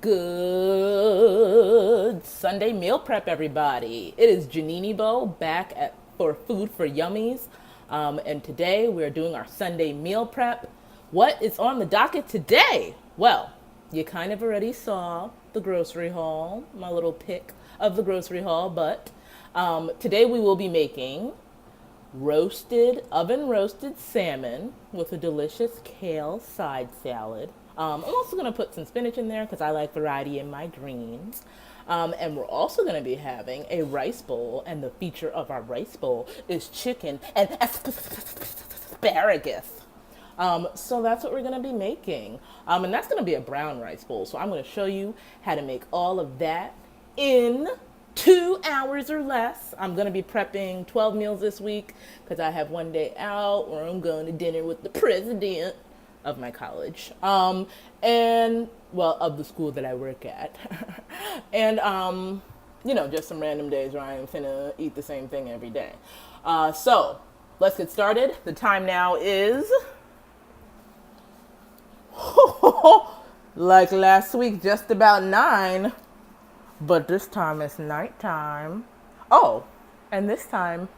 Good Sunday meal prep, everybody. It is Janini Bo back for Food for Yummies. And today we're doing our Sunday meal prep. What is on the docket today? Well, you kind of already saw the grocery haul, my little pick of the grocery haul, but today we will be making oven roasted salmon with a delicious kale side salad. I'm also going to put some spinach in there because I like variety in my greens. And we're also going to be having a rice bowl, and the feature of our rice bowl is chicken and asparagus. So that's what we're going to be making. And that's going to be a brown rice bowl. So I'm going to show you how to make all of that in 2 hours or less. I'm going to be prepping 12 meals this week because I have one day out where I'm going to dinner with the president of my college. And, well, of the school that I work at. And, just some random days where I'm finna eat the same thing every day. So let's get started. The time now is like last week, just about 9. But this time it's nighttime. Oh, and this time,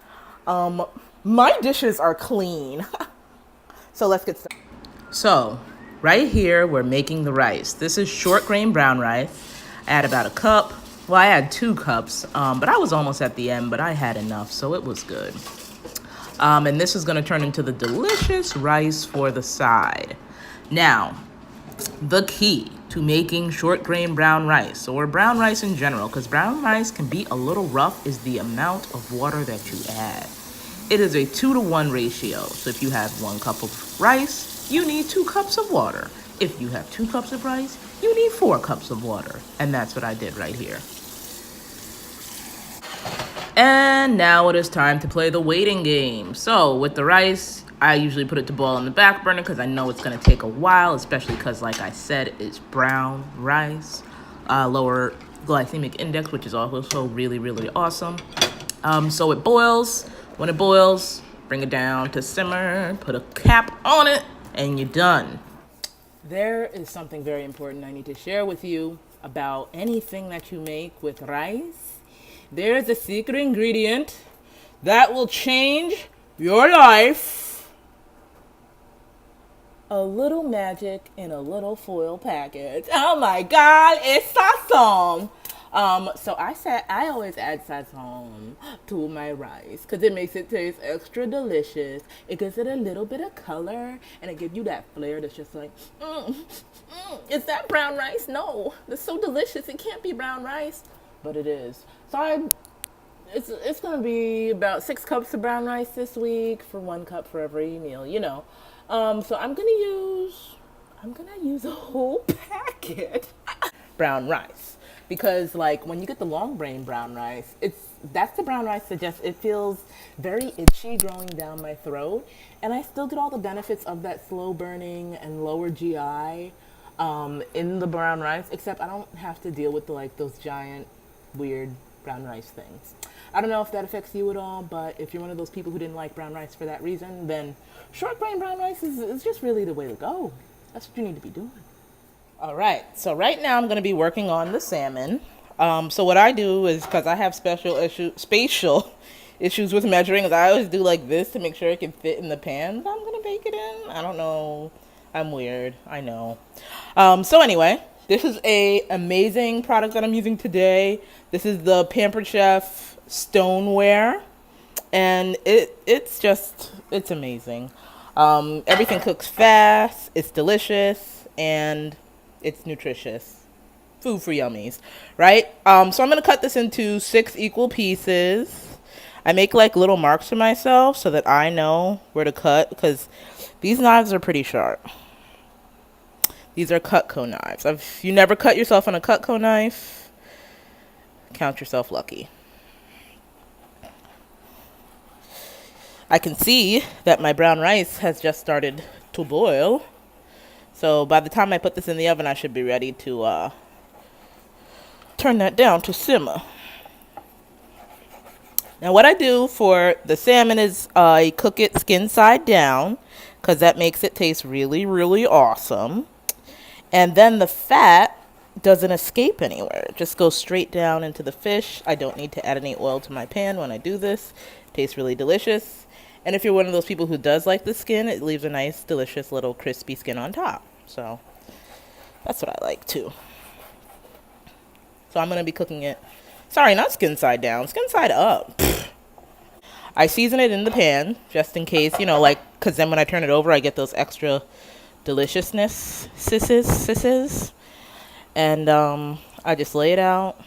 my dishes are clean. So let's get started. So, right here, we're making the rice. This is short grain brown rice. I had about a cup. Well, I had 2 cups, but I was almost at the end, but I had enough, so it was good. And this is going to turn into the delicious rice for the side. Now, the key to making short grain brown rice, or brown rice in general, because brown rice can be a little rough, is the amount of water that you add. It is a 2-to-1 ratio. So if you have 1 cup of rice, you need 2 cups of water. If you have 2 cups of rice, you need 4 cups of water. And that's what I did right here. And now it is time to play the waiting game. So with the rice, I usually put it to boil on the back burner because I know it's going to take a while, especially because, like I said, it's brown rice, lower glycemic index, which is also really, really awesome. So it boils. When it boils, bring it down to simmer, put a cap on it, and you're done. There is something very important I need to share with you about anything that you make with rice. There is a secret ingredient that will change your life. A little magic in a little foil package. Oh my God, it's awesome. So I always add sazon to my rice because it makes it taste extra delicious. It gives it a little bit of color and it gives you that flair that's just like, is that brown rice? No, it's so delicious. It can't be brown rice, but it is. So it's gonna be about 6 cups of brown rice this week for 1 cup for every meal, So I'm gonna use a whole packet brown rice. Because when you get the long grain brown rice, that's the brown rice that it feels very itchy growing down my throat. And I still get all the benefits of that slow burning and lower GI in the brown rice, except I don't have to deal with those giant weird brown rice things. I don't know if that affects you at all, but if you're one of those people who didn't like brown rice for that reason, then short grain brown rice is just really the way to go. That's what you need to be doing. All right, so right now I'm going to be working on the salmon. So what I do is, because I have spatial issues with measuring, is I always do like this to make sure it can fit in the pan that I'm going to bake it in. I don't know. I'm weird. I know. So anyway, this is a amazing product that I'm using today. This is the Pampered Chef stoneware, and it's amazing. Everything cooks fast. It's delicious, and it's nutritious. Food for yummies, right? So I'm going to cut this into 6 equal pieces. I make little marks for myself so that I know where to cut, because these knives are pretty sharp. These are Cutco knives. If you never cut yourself on a Cutco knife, count yourself lucky. I can see that my brown rice has just started to boil. So by the time I put this in the oven, I should be ready to turn that down to simmer. Now what I do for the salmon is I cook it skin side down because that makes it taste really, really awesome. And then the fat doesn't escape anywhere. It just goes straight down into the fish. I don't need to add any oil to my pan when I do this. It tastes really delicious. And if you're one of those people who does like the skin, it leaves a nice, delicious little crispy skin on top. So that's what I like too. So I'm going to be cooking it. Sorry, not skin side down, skin side up. I season it in the pan just in case, like, because then when I turn it over, I get those extra deliciousness, sisses. And I just lay it out.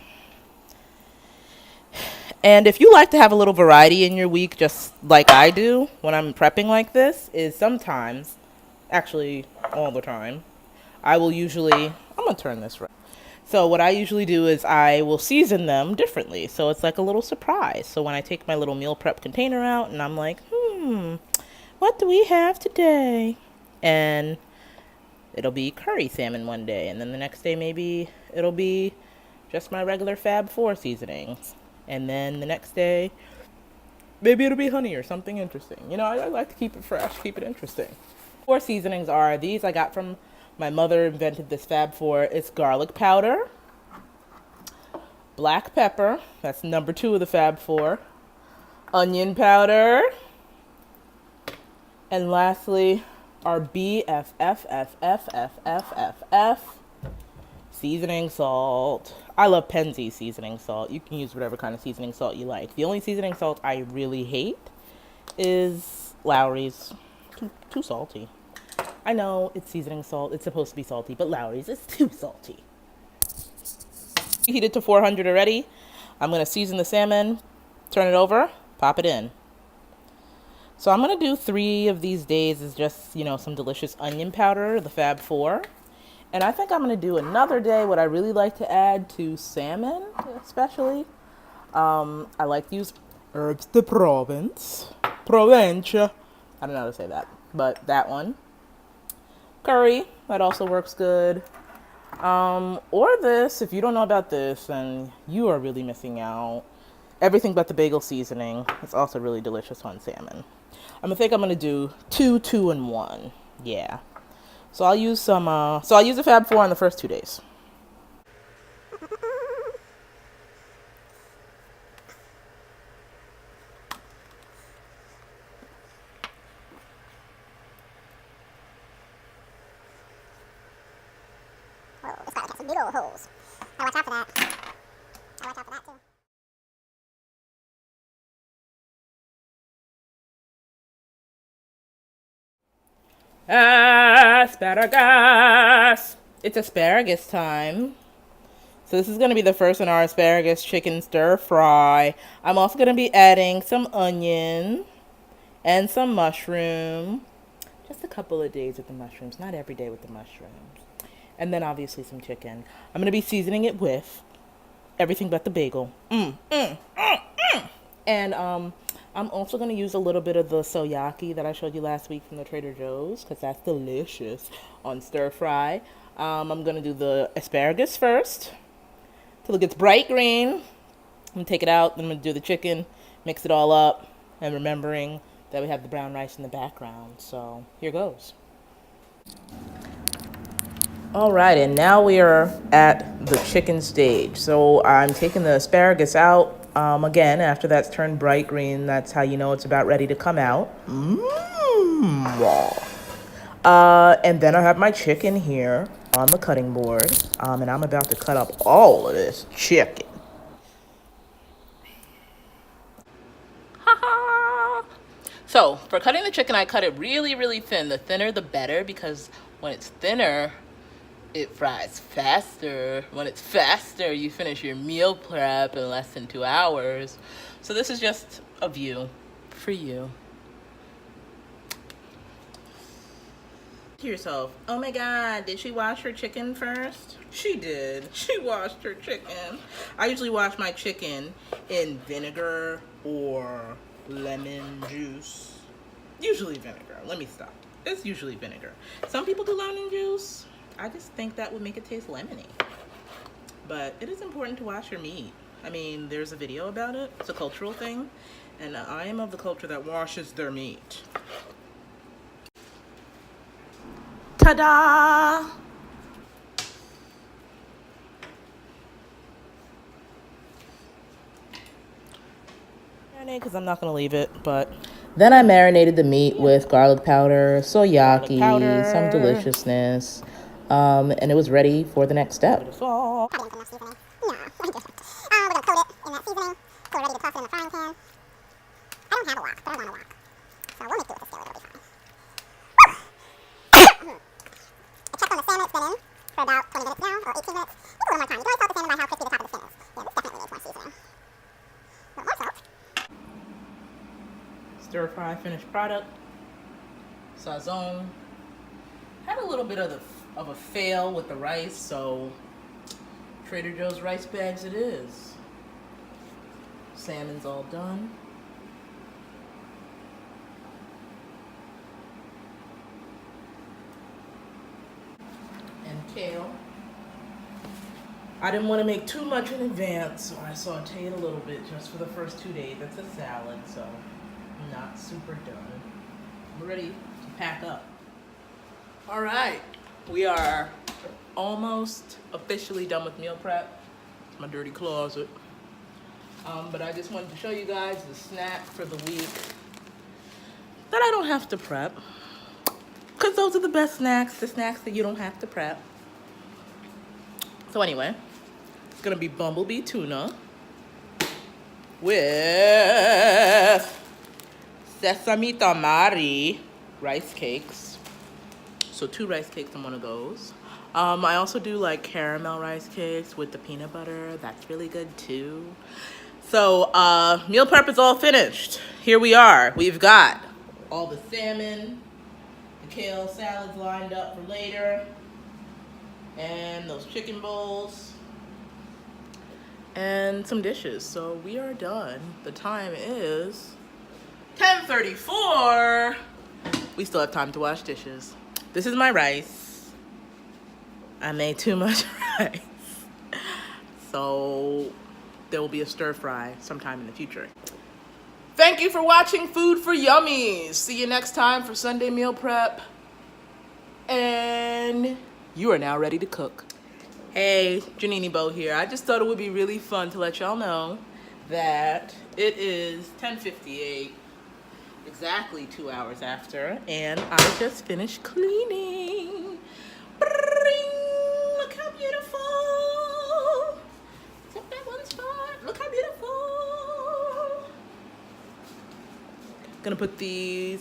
And if you like to have a little variety in your week, just like I do when I'm prepping like this, is sometimes, actually all the time, I'm going to turn this right. So what I usually do is I will season them differently. So it's like a little surprise. So when I take my little meal prep container out and I'm like, what do we have today? And it'll be curry salmon one day. And then the next day maybe it'll be just my regular Fab 4 seasonings. And then the next day, maybe it'll be honey or something interesting. I like to keep it fresh, keep it interesting. 4 seasonings are these I got from my mother invented this Fab 4. It's garlic powder, black pepper, that's number 2 of the Fab 4, onion powder, and lastly, our BFFFFFFFF seasoning salt. I love Penzeys seasoning salt. You can use whatever kind of seasoning salt you like. The only seasoning salt I really hate is Lowry's. Too salty. I know it's seasoning salt. It's supposed to be salty, but Lowry's is too salty. Heat it to 400 already. I'm going to season the salmon, turn it over, pop it in. So I'm going to do 3 of these days is just, some delicious onion powder, the Fab 4. And I think I'm going to do another day what I really like to add to salmon, especially. I like to use herbs de Provence. Provenza. I don't know how to say that, but that one. Curry, that also works good. Or this, if you don't know about this, then you are really missing out. Everything but the bagel seasoning. It's also really delicious on salmon. I'm going to do 2 and 1. Yeah. So I'll use the Fab 4 on the first 2 days. Whoa, this garlic has some big old holes. Gotta watch out for that. Gotta watch out for that too. Asparagus! It's asparagus time. So this is going to be the first in our asparagus chicken stir fry. I'm also going to be adding some onion and some mushroom. Just a couple of days with the mushrooms, not every day with the mushrooms. And then obviously some chicken. I'm going to be seasoning it with everything but the bagel. And I'm also going to use a little bit of the soyaki that I showed you last week from the Trader Joe's, because that's delicious on stir fry. I'm going to do the asparagus first till it gets bright green. I'm going to take it out, then I'm going to do the chicken, mix it all up, and remembering that we have the brown rice in the background. So here goes. All right, and now we are at the chicken stage. So I'm taking the asparagus out. Again, after that's turned bright green, that's how you know it's about ready to come out. And then I have my chicken here on the cutting board. And I'm about to cut up all of this chicken. So for cutting the chicken, I cut it really, really thin. The thinner, the better, because when it's thinner, it fries faster. When it's faster, you finish your meal prep in less than 2 hours. So this is just a view for you. To yourself, oh my God, did she wash her chicken first? She did. She washed her chicken. I usually wash my chicken in vinegar or lemon juice. Usually vinegar. Let me stop. It's usually vinegar. Some people do lemon juice. I just think that would make it taste lemony. But it is important to wash your meat. I mean, there's a video about it. It's a cultural thing. And I am of the culture that washes their meat. Ta-da! marinade because I'm not going to leave it, but... Then I marinated the meat with garlic powder, soyaki, some deliciousness, and it was ready for the next step. Probably didn't put enough seasoning. No, I didn't. We're gonna coat it in that seasoning, so we're ready to toss it in the frying pan. I don't have a wok, but I want a wok. So we'll make do with a skillet, it'll be fine. I checked on the salmon, it's been in for about 20 minutes now, or 18 minutes. Maybe a little more time. You can always tell the salmon by how crispy the top of the skin is. Yeah, this definitely needs more seasoning. A little more salt. Stir fry finished product. Sazon. Had a little bit of a fail with the rice, so Trader Joe's rice bags it is. Salmon's all done. And kale. I didn't want to make too much in advance, so I sauteed a little bit just for the first 2 days. It's a salad, so not super done. I'm ready to pack up. All right, we are almost officially done with meal prep. My dirty closet. But I just wanted to show you guys the snack for the week that I don't have to prep. Because those are the best snacks, the snacks that you don't have to prep. So anyway, it's gonna be bumblebee tuna with sesame tamari rice cakes. So 2 rice cakes in one of those. I also do like caramel rice cakes with the peanut butter. That's really good too. So meal prep is all finished. Here we are. We've got all the salmon, the kale salads lined up for later, and those chicken bowls, and some dishes. So we are done. The time is 10:34. We still have time to wash dishes. This is my rice. I made too much rice. So there will be a stir fry sometime in the future. Thank you for watching Food for Yummies. See you next time for Sunday meal prep. And you are now ready to cook. Hey, Janini Bo here. I just thought it would be really fun to let y'all know that it is 10:58. Exactly 2 hours after, and I just finished cleaning. Bring, look how beautiful. Except that one spot. Look how beautiful. Gonna put these